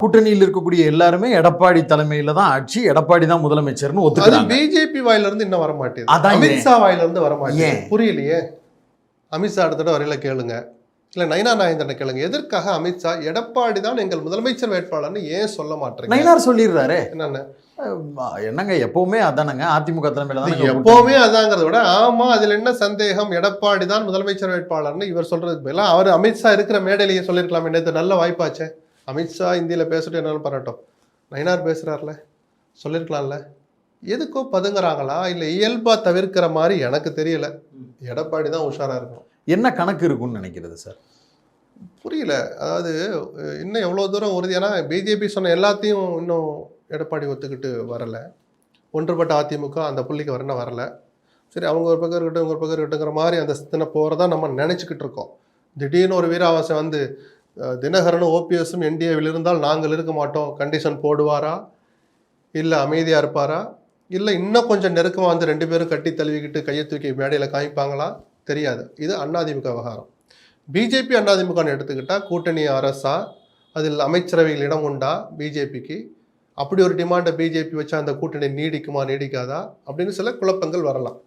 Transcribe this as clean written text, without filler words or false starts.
கூட்டணியில் இருக்கக்கூடிய எல்லாருமே எடப்பாடி தலைமையில தான் ஆட்சி, எடப்பாடி தான் முதலமைச்சர்னு அது ஒத்துக்கிறாங்க. பிஜேபி வாயில இருந்து இன்னும் வர மாட்டேங்குது. அதான் ஏன்? அமித்ஷா வாயில இருந்து வர மாட்டேங்குது. ஏன்? புரியலையே. அமித்ஷா அடுத்த வரையில கேளுங்க, இல்ல நயினா நாகேந்திரனை கேளுங்க. எதற்காக அமித்ஷா எடப்பாடி தான் எங்கள் முதலமைச்சர் வேட்பாளர்னு ஏன் சொல்ல மாட்டேங்க? நயினார் சொல்லிடுறாரு. என்னன்னு என்னங்க எப்பவுமே அதானங்க, அதிமுக தலைமையில இது தானங்க எப்பவுமே அதாங்கிறத விட, ஆமா அதுல என்ன சந்தேகம், எடப்பாடி தான் முதலமைச்சர் வேட்பாளர்னு இவர் சொல்றதுக்கு பதிலா அவர் அமித்ஷா இருக்கிற மேடையிலேயே சொல்லியிருக்கலாம். நேற்று நல்ல வாய்ப்பாச்சே. அமித்ஷா இந்தியில பேசிட்டு என்னாலும் பண்ணட்டும், நயினார் பேசுறாருல, சொல்லியிருக்கலாம்ல. எதுக்கோ பதுங்குறாங்களா இல்ல இயல்பா தவிர்க்கிற மாதிரி எனக்கு தெரியல. எடப்பாடி தான் உஷாரா இருக்கும். என்ன கணக்கு இருக்கும்னு நினைக்கிறது சார்? புரியல. அதாவது இன்னும் எவ்வளோ தூரம் உறுதியானா பிஜேபி சொன்ன எல்லாத்தையும் இன்னும் எடப்பாடி ஒத்துக்கிட்டு வரல. ஒன்றுபட்ட அதிமுக அந்த புள்ளிக்கு வரல. சரி, அவங்க ஒரு பக்கம் இருக்கட்டும், இவங்க ஒரு பக்கம் இருக்கட்டுங்கிற மாதிரி அந்த சிந்தனை போகிறதா நம்ம நினச்சிக்கிட்டு இருக்கோம். திடீர்னு ஒரு வீராவாசை வந்து தினகரனும் ஓபிஎஸும் என்டிஏவில் இருந்தால் நாங்கள் இருக்க மாட்டோம் கண்டிஷன் போடுவாரா, இல்லை அமைதியாக இருப்பாரா, இல்லை இன்னும் கொஞ்சம் நெருக்கமாக வந்து ரெண்டு பேரும் கட்டி தழுவிக்கிட்டு கையை தூக்கி மேடையில் காமிப்பாங்களா தெரியாது. இது அதிமுக விவகாரம். பிஜேபி அதிமுகன்னு எடுத்துக்கிட்டால் கூட்டணி அரசா, அதில் அமைச்சரவைகள் இடம் உண்டா பிஜேபிக்கு, அப்படி ஒரு டிமாண்டை பிஜேபி வச்சா அந்த கூட்டணி நீடிக்குமா நீடிக்காதா அப்படின்னு சில குழப்பங்கள் வரலாம்.